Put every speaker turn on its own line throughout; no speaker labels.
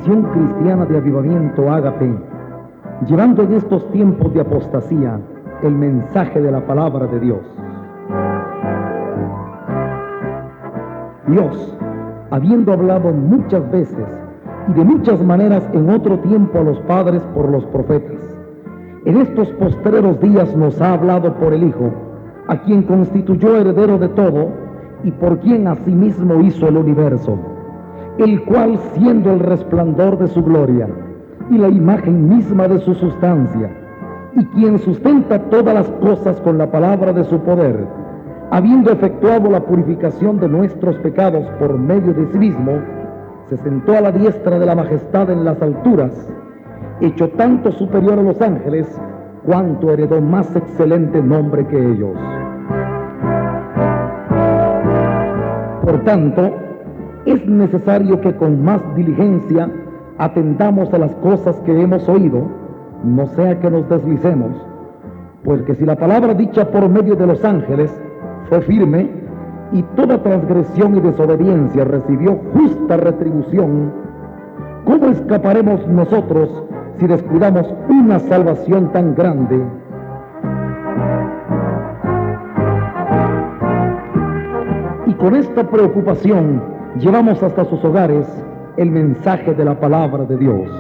Misión Cristiana de Avivamiento Ágape, llevando en estos tiempos de apostasía el mensaje de la palabra de Dios. Dios, habiendo hablado muchas veces y de muchas maneras en otro tiempo a los padres por los profetas, en estos postreros días nos ha hablado por el Hijo, a quien constituyó heredero de todo y por quien asimismo hizo el universo, el cual, siendo el resplandor de su gloria y la imagen misma de su sustancia, y quien sustenta todas las cosas con la palabra de su poder, habiendo efectuado la purificación de nuestros pecados por medio de sí mismo, se sentó a la diestra de la majestad en las alturas, hecho tanto superior a los ángeles, cuanto heredó más excelente nombre que ellos. Por tanto, es necesario que con más diligencia atendamos a las cosas que hemos oído, no sea que nos deslicemos, pues que si la palabra dicha por medio de los ángeles fue firme, y toda transgresión y desobediencia recibió justa retribución, ¿cómo escaparemos nosotros si descuidamos una salvación tan grande? Y con esta preocupación llevamos hasta sus hogares el mensaje de la palabra de Dios.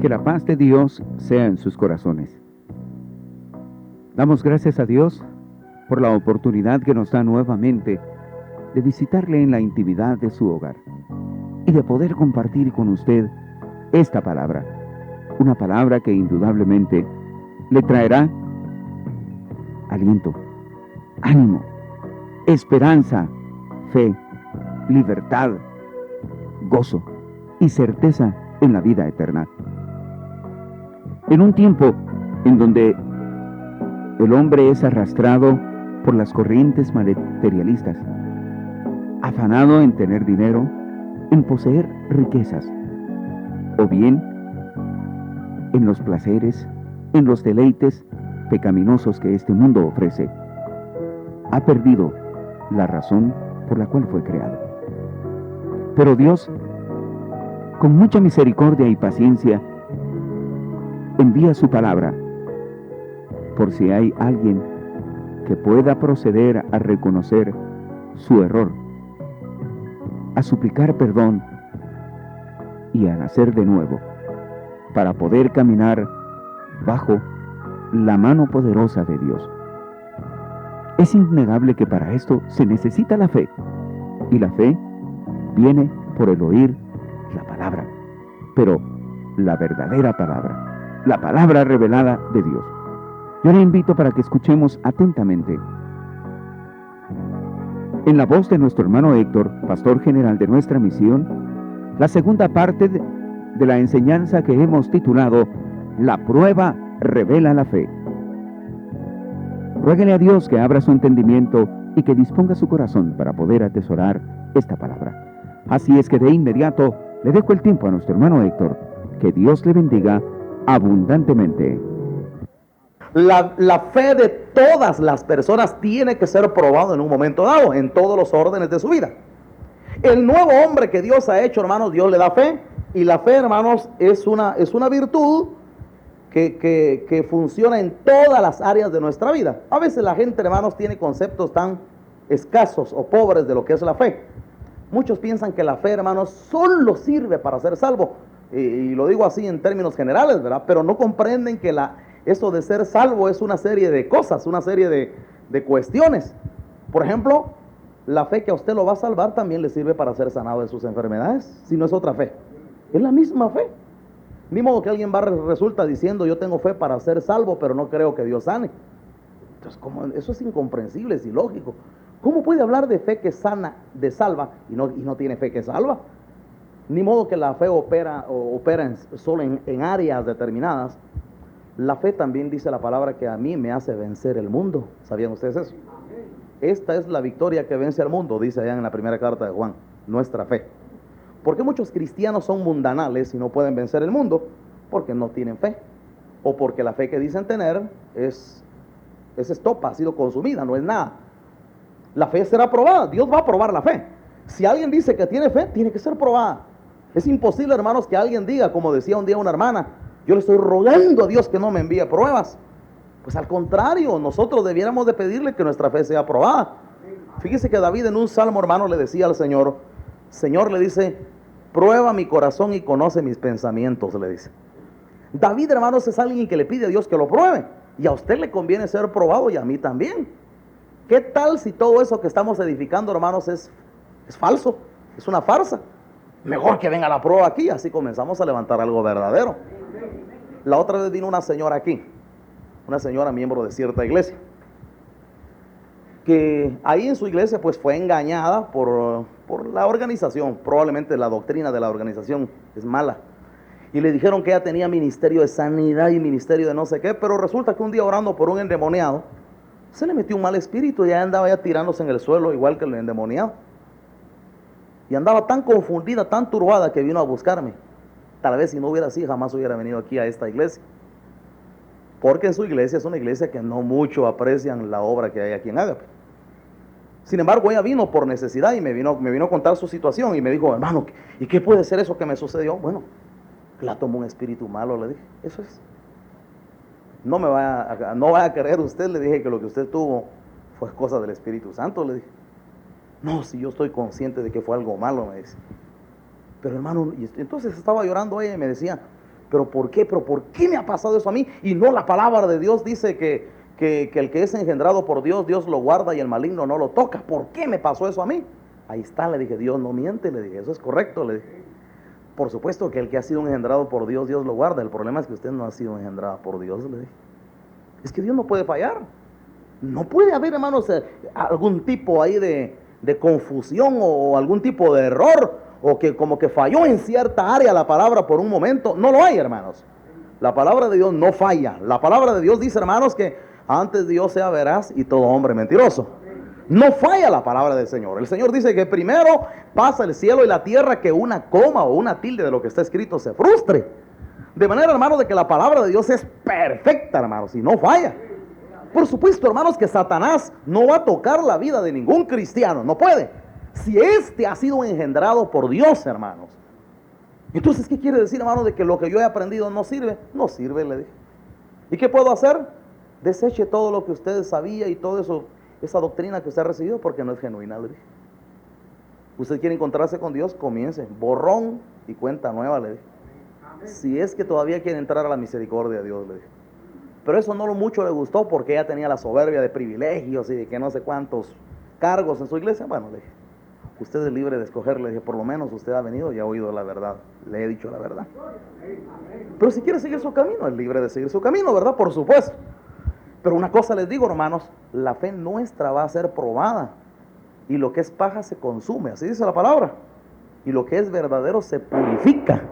Que la paz de Dios sea en sus corazones. Damos gracias a Dios por la oportunidad que nos da nuevamente de visitarle en la intimidad de su hogar y de poder compartir con usted esta palabra, una palabra que indudablemente le traerá aliento, ánimo, esperanza, fe, libertad, gozo y certeza en la vida eterna. En un tiempo en donde el hombre es arrastrado por las corrientes materialistas, afanado en tener dinero, en poseer riquezas, o bien en los placeres, en los deleites pecaminosos que este mundo ofrece, ha perdido la razón por la cual fue creado. Pero Dios, con mucha misericordia y paciencia, envía su palabra, por si hay alguien que pueda proceder a reconocer su error, a suplicar perdón y a nacer de nuevo, para poder caminar bajo la mano poderosa de Dios. Es innegable que para esto se necesita la fe, y la fe viene por el oír la palabra, pero la verdadera palabra, la palabra revelada de Dios. Yo le invito para que escuchemos atentamente, en la voz de nuestro hermano Héctor, pastor general de nuestra misión, la segunda parte de la enseñanza que hemos titulado La prueba revela la fe. Ruéguele a Dios que abra su entendimiento y que disponga su corazón para poder atesorar esta palabra. Así es que de inmediato le dejo el tiempo a nuestro hermano Héctor. Que Dios le bendiga abundantemente.
La fe de todas las personas tiene que ser probado en un momento dado, en todos los órdenes de su vida. El nuevo hombre que Dios ha hecho, hermanos, Dios le da fe. Y la fe, hermanos, es una virtud que funciona en todas las áreas de nuestra vida. A veces la gente, hermanos, tiene conceptos tan escasos o pobres de lo que es la fe. Muchos piensan que la fe, hermanos, solo sirve para ser salvo. Y lo digo así en términos generales, ¿verdad? Pero no comprenden que eso de ser salvo es una serie de cosas, una serie de cuestiones. Por ejemplo, la fe que a usted lo va a salvar también le sirve para ser sanado de sus enfermedades, si no es otra fe. Es la misma fe. Ni modo que alguien resulta diciendo: yo tengo fe para ser salvo, pero no creo que Dios sane. Entonces, eso es incomprensible, es ilógico. ¿Cómo puede hablar de fe que sana, de salva, y no tiene fe que salva? Ni modo que la fe opera solo en áreas determinadas. La fe también dice la palabra que a mí me hace vencer el mundo. ¿Sabían ustedes eso? esta es la victoria que vence al mundo, dice allá en la primera carta de Juan, nuestra fe. ¿Por qué muchos cristianos son mundanales y no pueden vencer el mundo? Porque no tienen fe, o porque la fe que dicen tener es estopa, ha sido consumida, no es nada. La fe será probada, Dios va a probar la fe. Si alguien dice que tiene fe, tiene que ser probada. Es imposible, hermanos, que alguien diga, como decía un día una hermana, yo le estoy rogando a Dios que no me envíe pruebas. Pues al contrario, nosotros debiéramos de pedirle que nuestra fe sea probada. Fíjese que David en un salmo, hermano, le decía al Señor, Señor, le dice, prueba mi corazón y conoce mis pensamientos, le dice. David, hermanos, es alguien que le pide a Dios que lo pruebe. Y a usted le conviene ser probado y a mí también. ¿Qué tal si todo eso que estamos edificando, hermanos, es falso? Es una farsa. Mejor que venga la prueba aquí, así comenzamos a levantar algo verdadero. La otra vez vino una señora aquí, una señora miembro de cierta iglesia, que ahí en su iglesia pues fue engañada por la organización. Probablemente la doctrina de la organización es mala. Y le dijeron que ella tenía ministerio de sanidad y ministerio de no sé qué, pero resulta que un día orando por un endemoniado, se le metió un mal espíritu y ella andaba ya tirándose en el suelo igual que el endemoniado. Y andaba tan confundida, tan turbada que vino a buscarme. Tal vez si no hubiera así, jamás hubiera venido aquí a esta iglesia. Porque en su iglesia es una iglesia que no mucho aprecian la obra que hay aquí en Ágape. Sin embargo, ella vino por necesidad y me vino a contar su situación y me dijo, hermano, ¿y qué puede ser eso que me sucedió? Bueno, la tomó un espíritu malo, le dije, eso es. No vaya a creer usted, le dije, que lo que usted tuvo fue cosa del Espíritu Santo, le dije. No, si yo estoy consciente de que fue algo malo, me dice. Pero hermano, y entonces estaba llorando ella y me decía, ¿pero por qué? ¿Pero por qué me ha pasado eso a mí? Y no, la palabra de Dios dice que el que es engendrado por Dios, Dios lo guarda y el maligno no lo toca. ¿Por qué me pasó eso a mí? Ahí está, le dije, Dios no miente, le dije, eso es correcto, le dije. Por supuesto que el que ha sido engendrado por Dios, Dios lo guarda. El problema es que usted no ha sido engendrado por Dios, le dije. Es que Dios no puede fallar. No puede haber, hermanos, algún tipo ahí de confusión o algún tipo de error, o que como que falló en cierta área la palabra por un momento. No lo hay, hermanos. La palabra de Dios no falla. La palabra de Dios dice, hermanos, que antes Dios sea veraz y todo hombre mentiroso. No falla la palabra del Señor. El Señor dice que primero pasa el cielo y la tierra que una coma o una tilde de lo que está escrito se frustre. De manera, hermanos, de que la palabra de Dios es perfecta, hermanos, y no falla. Por supuesto, hermanos, que Satanás no va a tocar la vida de ningún cristiano, no puede. Si éste ha sido engendrado por Dios, hermanos. Entonces, ¿qué quiere decir, hermanos, de que lo que yo he aprendido no sirve? No sirve, le dije. ¿Y qué puedo hacer? Deseche todo lo que usted sabía y todo eso, esa doctrina que usted ha recibido, porque no es genuina, le dije. Usted quiere encontrarse con Dios, comience, borrón y cuenta nueva, le dije. Si es que todavía quiere entrar a la misericordia de Dios, le dije. Pero eso no lo mucho le gustó porque ella tenía la soberbia de privilegios y de que no sé cuántos cargos en su iglesia. Bueno, le dije, usted es libre de escoger, le dije, por lo menos usted ha venido y ha oído la verdad, le he dicho la verdad. Pero si quiere seguir su camino, es libre de seguir su camino, ¿verdad? Por supuesto. Pero una cosa les digo, hermanos, la fe nuestra va a ser probada y lo que es paja se consume, así dice la palabra, y lo que es verdadero se purifica.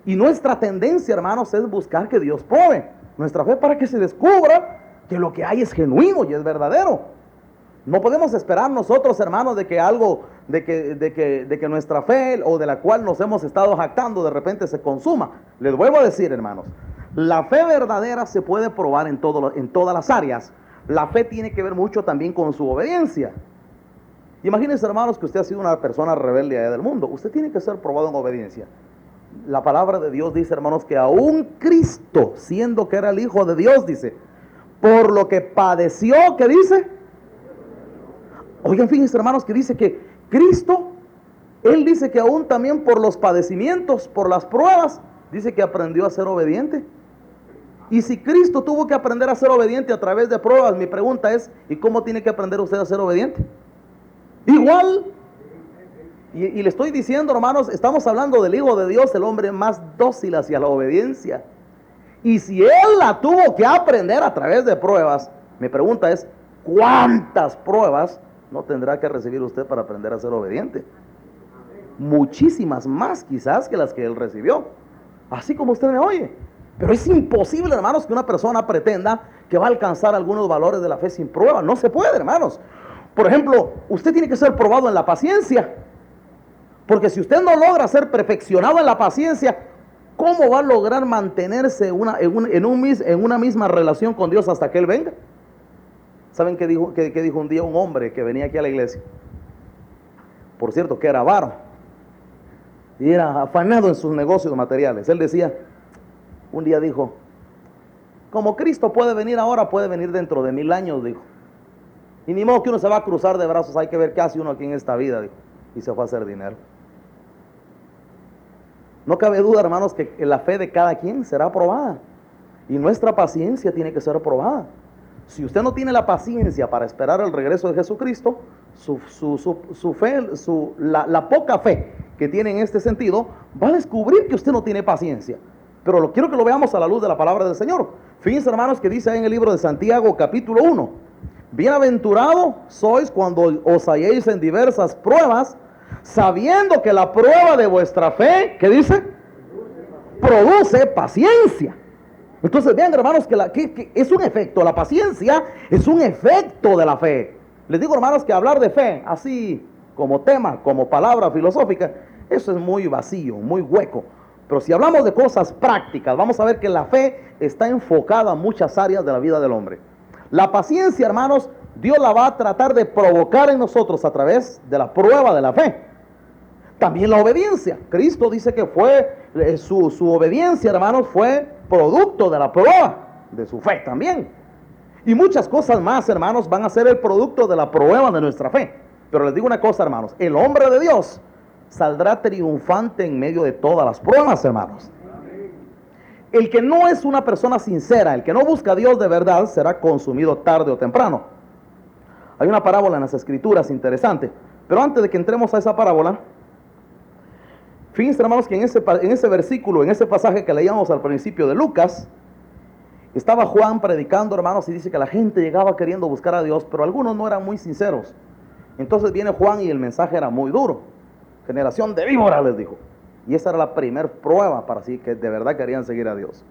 Y nuestra tendencia, hermanos, es buscar que Dios pruebe nuestra fe para que se descubra que lo que hay es genuino y es verdadero. No podemos esperar nosotros, hermanos, de que algo, de que nuestra fe o de la cual nos hemos estado jactando de repente se consuma. Les vuelvo a decir, hermanos, la fe verdadera se puede probar en todas las áreas. La fe tiene que ver mucho también con su obediencia. Imagínense, hermanos, que usted ha sido una persona rebelde allá del mundo. Usted tiene que ser probado en obediencia. La palabra de Dios dice, hermanos, que aún Cristo, siendo que era el Hijo de Dios, dice, por lo que padeció, ¿qué dice? Oigan, fíjense, hermanos, que dice que Cristo, Él dice que aún también por los padecimientos, por las pruebas, dice que aprendió a ser obediente. Y si Cristo tuvo que aprender a ser obediente a través de pruebas, mi pregunta es, ¿y cómo tiene que aprender usted a ser obediente? Igual. Y le estoy diciendo, hermanos, estamos hablando del Hijo de Dios, el hombre más dócil hacia la obediencia. Y si Él la tuvo que aprender a través de pruebas, mi pregunta es, ¿cuántas pruebas no tendrá que recibir usted para aprender a ser obediente? Muchísimas más quizás que las que Él recibió. Así como usted me oye. Pero es imposible, hermanos, que una persona pretenda que va a alcanzar algunos valores de la fe sin prueba. No se puede, hermanos. Por ejemplo, usted tiene que ser probado en la paciencia. Porque si usted no logra ser perfeccionado en la paciencia, ¿cómo va a lograr mantenerse en una misma relación con Dios hasta que Él venga? ¿Saben qué dijo un día un hombre que venía aquí a la iglesia? Por cierto, que era avaro y era afanado en sus negocios materiales. Él decía, un día dijo, como Cristo puede venir ahora, puede venir dentro de 1000 años, dijo. Y ni modo que uno se va a cruzar de brazos, hay que ver qué hace uno aquí en esta vida, dijo. Y se fue a hacer dinero. No cabe duda, hermanos, que la fe de cada quien será probada. Y nuestra paciencia tiene que ser probada. Si usted no tiene la paciencia para esperar el regreso de Jesucristo, su fe, la poca fe que tiene en este sentido, va a descubrir que usted no tiene paciencia. Pero quiero que lo veamos a la luz de la palabra del Señor. Fíjense, hermanos, que dice ahí en el libro de Santiago, capítulo 1. Bienaventurado sois cuando os halléis en diversas pruebas, sabiendo que la prueba de vuestra fe, ¿qué dice? Produce paciencia. Entonces vean, hermanos, que es un efecto, la paciencia es un efecto de la fe. Les digo, hermanos, que hablar de fe, así como tema, como palabra filosófica, eso es muy vacío, muy hueco. Pero si hablamos de cosas prácticas, vamos a ver que la fe está enfocada a muchas áreas de la vida del hombre. La paciencia, hermanos, Dios la va a tratar de provocar en nosotros a través de la prueba de la fe. También la obediencia. Cristo dice que fue su obediencia, hermanos, fue producto de la prueba de su fe también. Y muchas cosas más, hermanos, van a ser el producto de la prueba de nuestra fe. Pero les digo una cosa, hermanos, el hombre de Dios saldrá triunfante en medio de todas las pruebas, hermanos. El que no es una persona sincera, el que no busca a Dios de verdad, será consumido tarde o temprano. Hay una parábola en las Escrituras interesante, pero antes de que entremos a esa parábola, fíjense, hermanos, que en ese versículo, en ese pasaje que leíamos al principio de Lucas, estaba Juan predicando, hermanos, y dice que la gente llegaba queriendo buscar a Dios, pero algunos no eran muy sinceros. Entonces viene Juan y el mensaje era muy duro. Generación de víboras, les dijo. Y esa era la primera prueba para sí que de verdad querían seguir a Dios.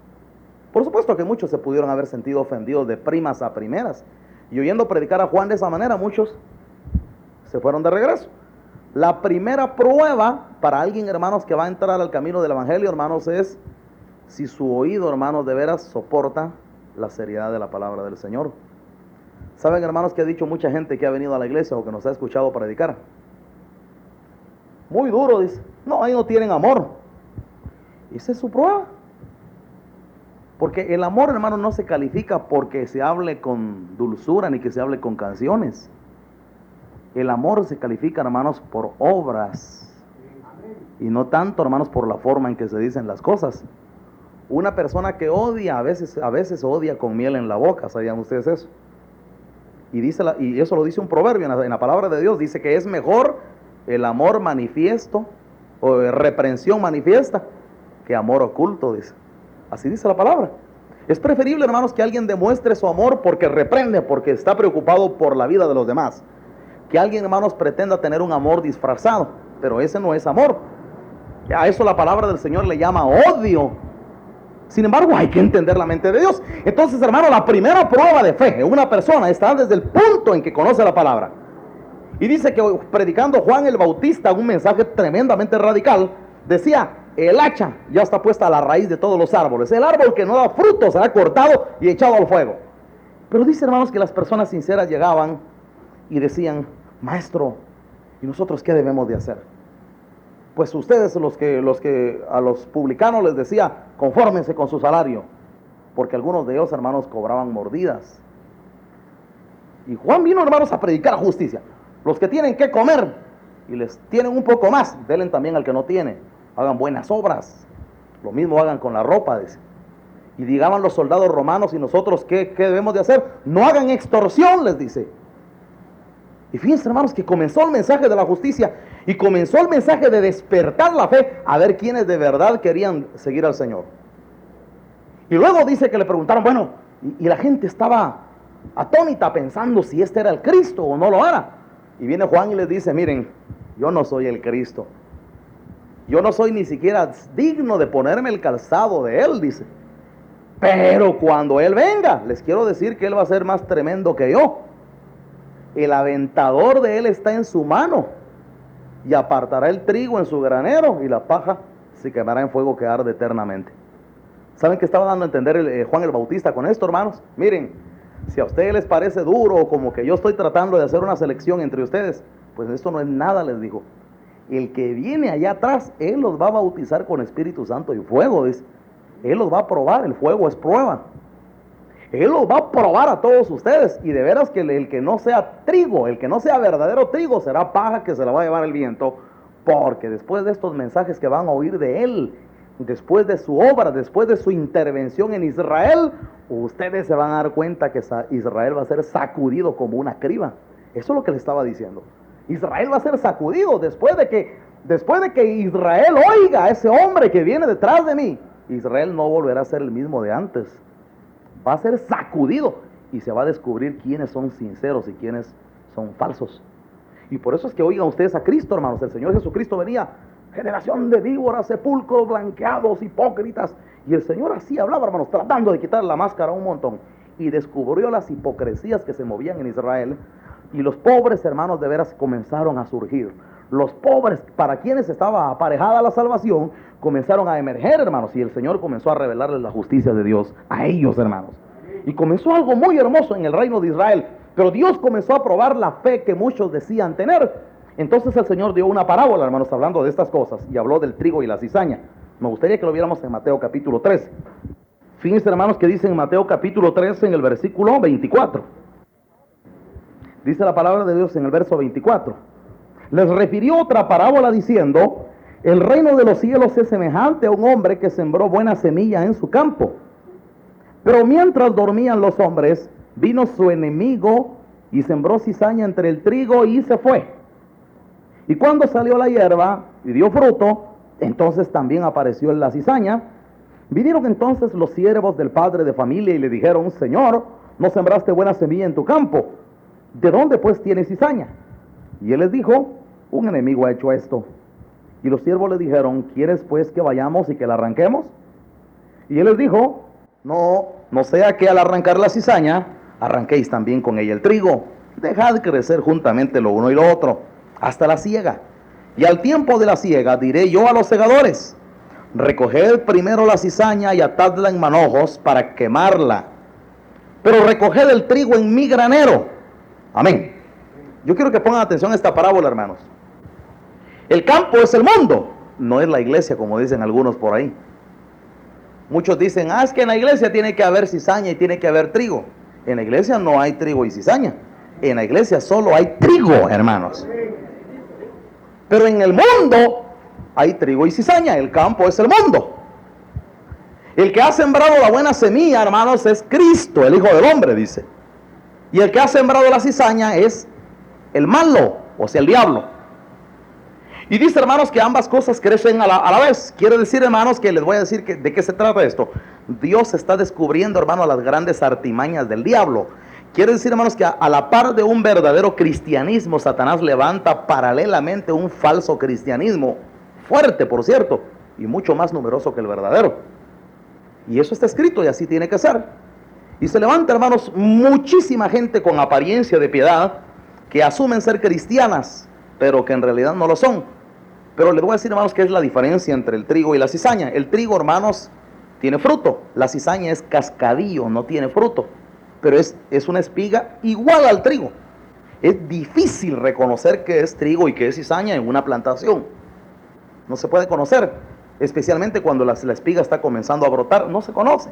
Por supuesto que muchos se pudieron haber sentido ofendidos de primas a primeras. Y oyendo predicar a Juan de esa manera, muchos se fueron de regreso. La primera prueba para alguien, hermanos, que va a entrar al camino del evangelio, hermanos, es si su oído, hermanos, de veras soporta la seriedad de la palabra del Señor. ¿Saben, hermanos, que ha dicho mucha gente que ha venido a la iglesia o que nos ha escuchado predicar? Muy duro, dice. No, ahí no tienen amor. Esa es su prueba. Porque el amor, hermano, no se califica porque se hable con dulzura ni que se hable con canciones. El amor se califica, hermanos, por obras. Y no tanto, hermanos, por la forma en que se dicen las cosas. Una persona que odia, a veces odia con miel en la boca. ¿Sabían ustedes eso? Y eso lo dice un proverbio en la palabra de Dios. Dice que es mejor el amor manifiesto o reprensión manifiesta que amor oculto, dice. Así dice la palabra. Es preferible, hermanos, que alguien demuestre su amor porque reprende, porque está preocupado por la vida de los demás, que alguien, hermanos, pretenda tener un amor disfrazado, pero ese no es amor. A eso la palabra del Señor le llama odio. Sin embargo, hay que entender la mente de Dios. Entonces, hermano, la primera prueba de fe en una persona está desde el punto en que conoce la palabra. Y dice que predicando Juan el Bautista un mensaje tremendamente radical, decía, el hacha ya está puesta a la raíz de todos los árboles. El árbol que no da fruto será cortado y echado al fuego. Pero dice, hermanos, que las personas sinceras llegaban y decían, maestro, ¿y nosotros qué debemos de hacer? Pues ustedes los que a los publicanos les decía, confórmense con su salario, porque algunos de ellos, hermanos, cobraban mordidas. Y Juan vino, hermanos, a predicar justicia. Los que tienen que comer y les tienen un poco más, denle también al que no tiene. Hagan buenas obras. Lo mismo hagan con la ropa, dice. Y digan los soldados romanos, y nosotros, ¿qué debemos de hacer? No hagan extorsión, les dice. Y fíjense, hermanos, que comenzó el mensaje de la justicia y comenzó el mensaje de despertar la fe a ver quiénes de verdad querían seguir al Señor. Y luego dice que le preguntaron, bueno, y la gente estaba atónita pensando si este era el Cristo o no lo era. Y viene Juan y les dice, miren, yo no soy el Cristo. Yo no soy ni siquiera digno de ponerme el calzado de Él, dice. Pero cuando Él venga, les quiero decir que Él va a ser más tremendo que yo. el aventador de él está en su mano, y apartará el trigo en su granero, y la paja se quemará en fuego que arde eternamente. ¿Saben qué estaba dando a entender Juan el Bautista con esto, hermanos? Miren, si a ustedes les parece duro, o como que yo estoy tratando de hacer una selección entre ustedes, pues esto no es nada, les dijo. El que viene allá atrás, él los va a bautizar con Espíritu Santo y fuego, dice. Él los va a probar, el fuego es prueba. Él los va a probar a todos ustedes, y de veras que el que no sea trigo, el que no sea verdadero trigo, será paja que se la va a llevar el viento, porque después de estos mensajes que van a oír de él, después de su obra, después de su intervención en Israel, ustedes se van a dar cuenta que Israel va a ser sacudido como una criba. Eso es lo que le estaba diciendo. Israel va a ser sacudido después de que Israel oiga a ese hombre que viene detrás de mí. Israel no volverá a ser el mismo de antes. Va a ser sacudido y se va a descubrir quiénes son sinceros y quiénes son falsos. Y por eso es que oigan ustedes a Cristo, hermanos. El Señor Jesucristo venía: generación de víboras, sepulcros blanqueados, hipócritas. Y el Señor así hablaba, hermanos, tratando de quitar la máscara a un montón. Y descubrió las hipocresías que se movían en Israel. Y los pobres, hermanos, de veras comenzaron a surgir. Los pobres, para quienes estaba aparejada la salvación, comenzaron a emerger, hermanos. Y el Señor comenzó a revelarles la justicia de Dios a ellos, hermanos. Y comenzó algo muy hermoso en el reino de Israel. Pero Dios comenzó a probar la fe que muchos decían tener. Entonces el Señor dio una parábola, hermanos, hablando de estas cosas, y habló del trigo y la cizaña. Me gustaría que lo viéramos en Mateo capítulo 3. Fíjense, hermanos, que dice en Mateo capítulo 3, en el versículo 24. Dice la palabra de Dios en el verso 24. Les refirió otra parábola diciendo: el reino de los cielos es semejante a un hombre que sembró buena semilla en su campo. Pero mientras dormían los hombres, vino su enemigo y sembró cizaña entre el trigo y se fue. Y cuando salió la hierba y dio fruto, entonces también apareció la cizaña. Vinieron entonces los siervos del padre de familia y le dijeron: Señor, ¿no sembraste buena semilla en tu campo? ¿De dónde pues tienes cizaña? Y él les dijo: un enemigo ha hecho esto. Y los siervos le dijeron: ¿quieres pues que vayamos y que la arranquemos? Y él les dijo: no sea que al arrancar la cizaña, arranquéis también con ella el trigo. Dejad crecer juntamente lo uno y lo otro, hasta la siega. Y al tiempo de la siega diré yo a los segadores: recoged primero la cizaña y atadla en manojos para quemarla, pero recoged el trigo en mi granero. Amén. Yo quiero que pongan atención a esta parábola, hermanos. El campo es el mundo, no es la iglesia, como dicen algunos por ahí. Muchos dicen: es que en la iglesia tiene que haber cizaña y tiene que haber trigo. En la iglesia no hay trigo y cizaña. En la iglesia solo hay trigo, hermanos. Pero en el mundo hay trigo y cizaña. El campo es el mundo. El que ha sembrado la buena semilla, hermanos, es Cristo, el Hijo del Hombre, dice. Y el que ha sembrado la cizaña es el malo, o sea, el diablo. Y dice, hermanos, que ambas cosas crecen a la vez. Quiere decir, hermanos, que les voy a decir de qué se trata esto. Dios está descubriendo, hermanos, las grandes artimañas del diablo. Quiere decir, hermanos, que a la par de un verdadero cristianismo, Satanás levanta paralelamente un falso cristianismo, fuerte, por cierto, y mucho más numeroso que el verdadero. Y eso está escrito y así tiene que ser. Y se levanta, hermanos, muchísima gente con apariencia de piedad, que asumen ser cristianas, pero que en realidad no lo son. Pero les voy a decir, hermanos, qué es la diferencia entre el trigo y la cizaña. El trigo, hermanos, tiene fruto. La cizaña es cascadillo, no tiene fruto. Pero es una espiga igual al trigo. Es difícil reconocer qué es trigo y qué es cizaña en una plantación. No se puede conocer, especialmente cuando la espiga está comenzando a brotar. No se conoce.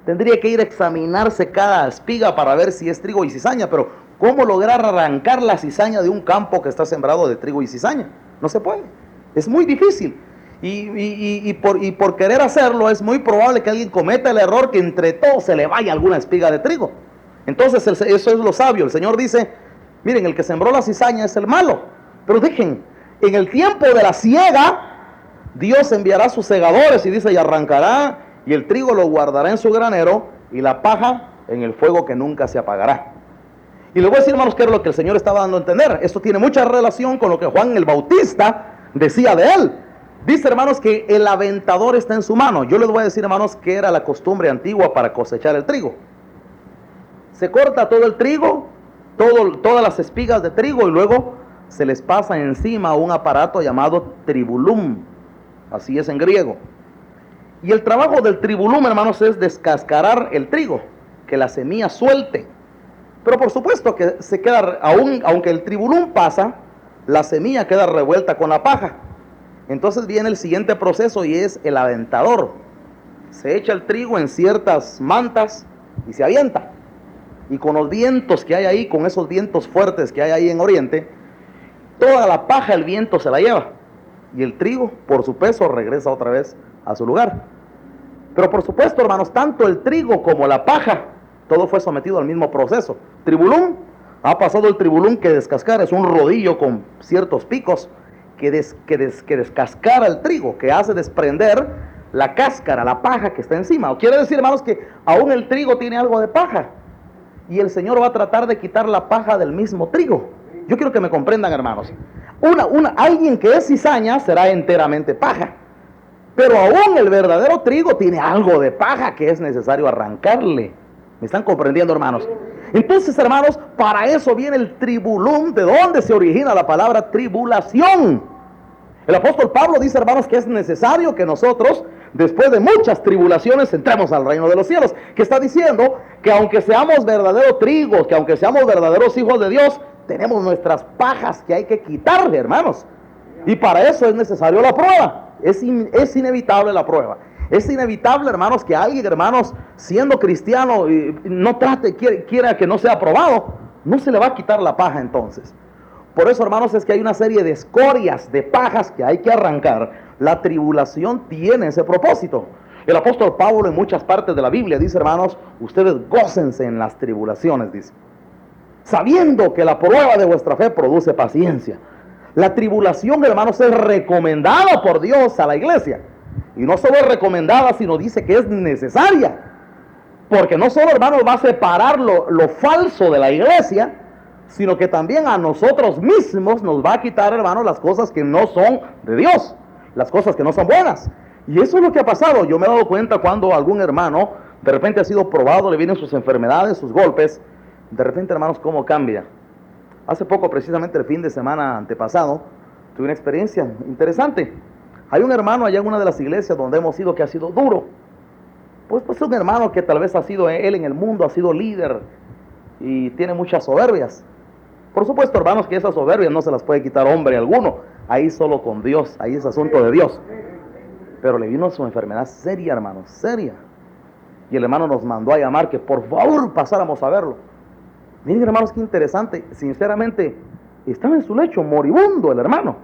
Tendría que ir a examinarse cada espiga para ver si es trigo y cizaña. Pero ¿cómo lograr arrancar la cizaña de un campo que está sembrado de trigo y cizaña? No se puede. Es muy difícil. Y por querer hacerlo es muy probable que alguien cometa el error que entre todos se le vaya alguna espiga de trigo. Entonces eso es lo sabio. El Señor dice: miren, el que sembró la cizaña es el malo. Pero dejen, en el tiempo de la siega, Dios enviará sus segadores y dice: y arrancará, y el trigo lo guardará en su granero, y la paja en el fuego que nunca se apagará. Y les voy a decir, hermanos, que era lo que el Señor estaba dando a entender. Esto tiene mucha relación con lo que Juan el Bautista decía de él. Dice, hermanos, que el aventador está en su mano. Yo les voy a decir, hermanos, que era la costumbre antigua para cosechar el trigo. Se corta todo el trigo, todas las espigas de trigo y luego se les pasa encima un aparato llamado tribulum, así es en griego. Y el trabajo del tribulum, hermanos, es descascarar el trigo, que la semilla suelte. Pero por supuesto que se queda, aunque el tribulum pasa, la semilla queda revuelta con la paja. Entonces viene el siguiente proceso y es el aventador. Se echa el trigo en ciertas mantas y se avienta. Y con los vientos que hay ahí, con esos vientos fuertes que hay ahí en Oriente, toda la paja el viento se la lleva. Y el trigo, por su peso, regresa otra vez a su lugar. Pero por supuesto, hermanos, tanto el trigo como la paja, todo fue sometido al mismo proceso. Tribulum, ha pasado el tribulum que descascar, es un rodillo con ciertos picos que descascara el trigo, que hace desprender la cáscara, la paja que está encima. Quiere decir, hermanos, que aún el trigo tiene algo de paja. Y el Señor va a tratar de quitar la paja del mismo trigo. Yo quiero que me comprendan, hermanos. Alguien que es cizaña será enteramente paja. Pero aún el verdadero trigo tiene algo de paja que es necesario arrancarle. ¿Me están comprendiendo, hermanos? Entonces, hermanos, para eso viene el tribulum, de donde se origina la palabra tribulación. El apóstol Pablo dice, hermanos, que es necesario que nosotros, después de muchas tribulaciones, entremos al reino de los cielos. Que está diciendo que aunque seamos verdaderos trigos, que aunque seamos verdaderos hijos de Dios, tenemos nuestras pajas que hay que quitarle, hermanos. Y para eso es necesario la prueba. Es inevitable la prueba. Es inevitable, hermanos, que alguien, hermanos, siendo cristiano, no quiera que no sea aprobado, no se le va a quitar la paja entonces. Por eso, hermanos, es que hay una serie de escorias, de pajas que hay que arrancar. La tribulación tiene ese propósito. El apóstol Pablo en muchas partes de la Biblia dice, hermanos, ustedes gócense en las tribulaciones, dice, sabiendo que la prueba de vuestra fe produce paciencia. La tribulación, hermanos, es recomendada por Dios a la iglesia. Y no solo es recomendada, sino dice que es necesaria. Porque no solo, hermanos, va a separar lo falso de la iglesia, sino que también a nosotros mismos nos va a quitar, hermanos, las cosas que no son de Dios, las cosas que no son buenas. Y eso es lo que ha pasado. Yo me he dado cuenta cuando algún hermano de repente ha sido probado, le vienen sus enfermedades, sus golpes. De repente, hermanos, cómo cambia. Hace poco, precisamente el fin de semana antepasado, tuve una experiencia interesante. Hay un hermano allá en una de las iglesias donde hemos ido que ha sido duro. Pues un hermano que tal vez ha sido él en el mundo, ha sido líder y tiene muchas soberbias. Por supuesto, hermanos, que esas soberbias no se las puede quitar hombre alguno. Ahí solo con Dios, ahí es asunto de Dios. Pero le vino su enfermedad seria, hermanos, seria. Y el hermano nos mandó a llamar que por favor pasáramos a verlo. Miren, hermanos, qué interesante. Sinceramente, estaba en su lecho moribundo el hermano.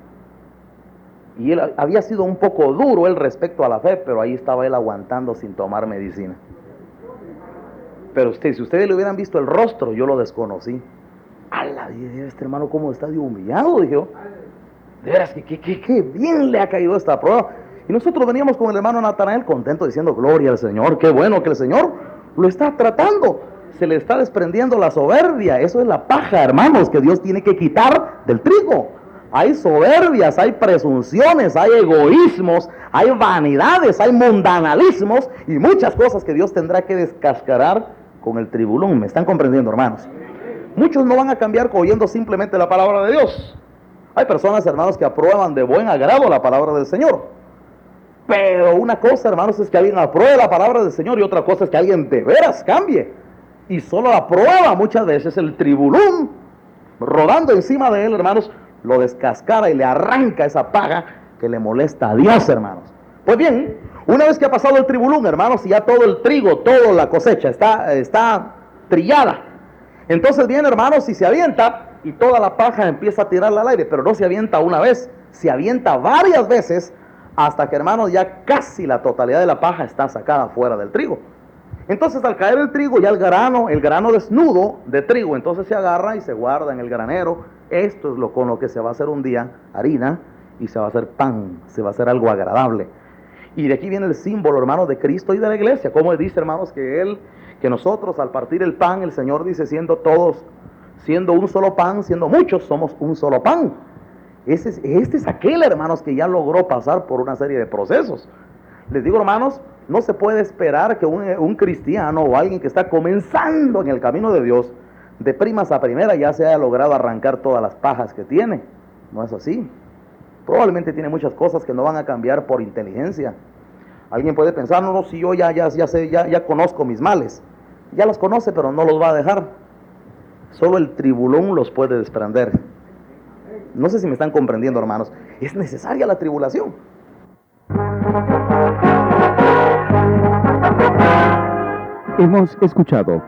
Y él había sido un poco duro él respecto a la fe, pero ahí estaba él aguantando sin tomar medicina. Pero si ustedes le hubieran visto el rostro, yo lo desconocí. ¡Hala! Este hermano cómo está de humillado, dije yo. De veras, que bien le ha caído esta prueba. Y nosotros veníamos con el hermano Natanael contento diciendo, gloria al Señor, qué bueno que el Señor lo está tratando. Se le está desprendiendo la soberbia. Eso es la paja, hermanos, que Dios tiene que quitar del trigo. Hay soberbias, hay presunciones, hay egoísmos, hay vanidades, hay mundanalismos y muchas cosas que Dios tendrá que descascarar con el tribulum. ¿Me están comprendiendo, hermanos? Muchos no van a cambiar oyendo simplemente la palabra de Dios. Hay personas, hermanos, que aprueban de buen agrado la palabra del Señor. Pero una cosa, hermanos, es que alguien apruebe la palabra del Señor y otra cosa es que alguien de veras cambie. Y solo aprueba muchas veces el tribulum, rodando encima de él, hermanos, lo descascara y le arranca esa paga que le molesta a Dios, hermanos. Pues bien, una vez que ha pasado el tribulum, hermanos, y ya todo el trigo, toda la cosecha está trillada, entonces viene, hermanos, y se avienta y toda la paja empieza a tirarla al aire, pero no se avienta una vez, se avienta varias veces hasta que, hermanos, ya casi la totalidad de la paja está sacada fuera del trigo. Entonces al caer el trigo, ya el grano desnudo de trigo, entonces se agarra y se guarda en el granero. Esto es con lo que se va a hacer un día harina y se va a hacer pan, se va a hacer algo agradable. Y de aquí viene el símbolo, hermanos, de Cristo y de la iglesia. Como dice, hermanos, que nosotros al partir el pan, el Señor dice, siendo un solo pan, siendo muchos, somos un solo pan. Este es aquel, hermanos, que ya logró pasar por una serie de procesos. Les digo, hermanos, no se puede esperar que un cristiano o alguien que está comenzando en el camino de Dios de primas a primera ya se haya logrado arrancar todas las pajas que tiene. No es así. Probablemente tiene muchas cosas que no van a cambiar por inteligencia. Alguien puede pensar, no, si yo ya sé, ya conozco mis males. Ya los conoce, pero no los va a dejar. Solo el tribulón los puede desprender. No sé si me están comprendiendo, hermanos. Es necesaria la tribulación.
Hemos escuchado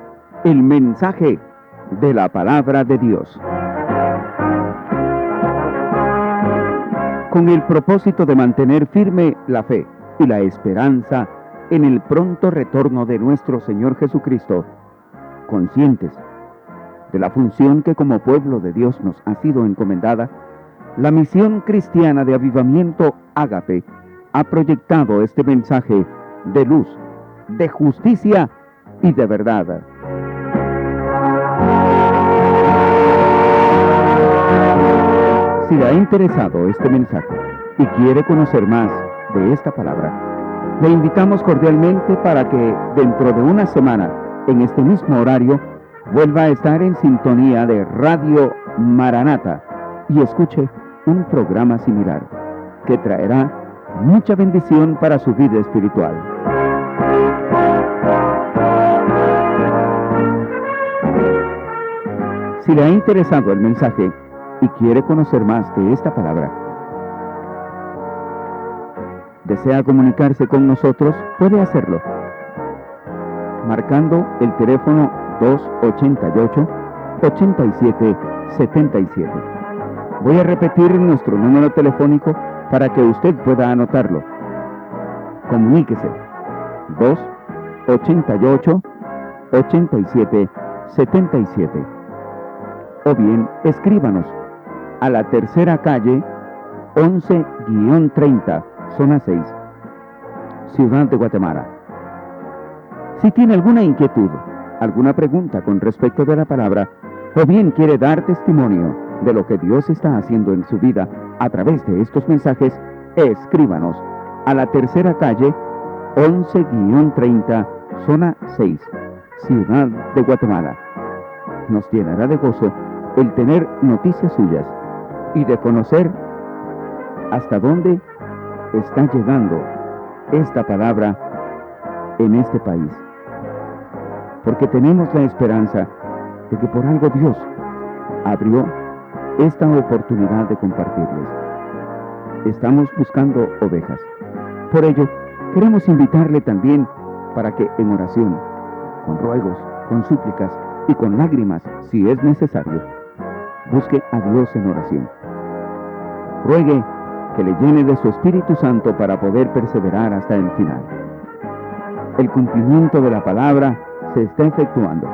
el mensaje de la palabra de Dios, con el propósito de mantener firme la fe y la esperanza en el pronto retorno de nuestro Señor Jesucristo, conscientes de la función que como pueblo de Dios nos ha sido encomendada. La misión cristiana de avivamiento Ágape ha proyectado este mensaje de luz, de justicia y de verdad. Si le ha interesado este mensaje y quiere conocer más de esta palabra, le invitamos cordialmente para que dentro de una semana, en este mismo horario, vuelva a estar en sintonía de Radio Maranata y escuche un programa similar que traerá mucha bendición para su vida espiritual. Si le ha interesado el mensaje y quiere conocer más de esta palabra, desea comunicarse con nosotros, puede hacerlo marcando el teléfono 288-8777. Voy a repetir nuestro número telefónico para que usted pueda anotarlo. Comuníquese 288-8777. O bien, escríbanos a la tercera calle 11-30, zona 6, Ciudad de Guatemala. Si tiene alguna inquietud, alguna pregunta con respecto de la palabra, o bien quiere dar testimonio de lo que Dios está haciendo en su vida a través de estos mensajes, escríbanos a la tercera calle 11-30, zona 6, Ciudad de Guatemala. Nos llenará de gozo el tener noticias suyas y de conocer hasta dónde está llegando esta palabra en este país. Porque tenemos la esperanza de que por algo Dios abrió esta oportunidad de compartirles. Estamos buscando ovejas. Por ello, queremos invitarle también para que en oración, con ruegos, con súplicas y con lágrimas, si es necesario, busque a Dios en oración. Ruegue que le llene de su Espíritu Santo para poder perseverar hasta el final. El cumplimiento de la palabra se está efectuando.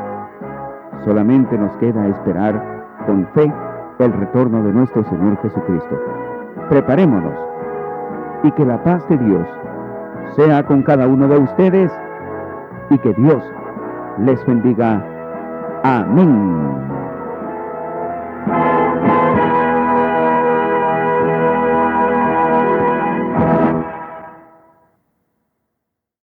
Solamente nos queda esperar con fe el retorno de nuestro Señor Jesucristo. Preparémonos y que la paz de Dios sea con cada uno de ustedes y que Dios les bendiga. Amén.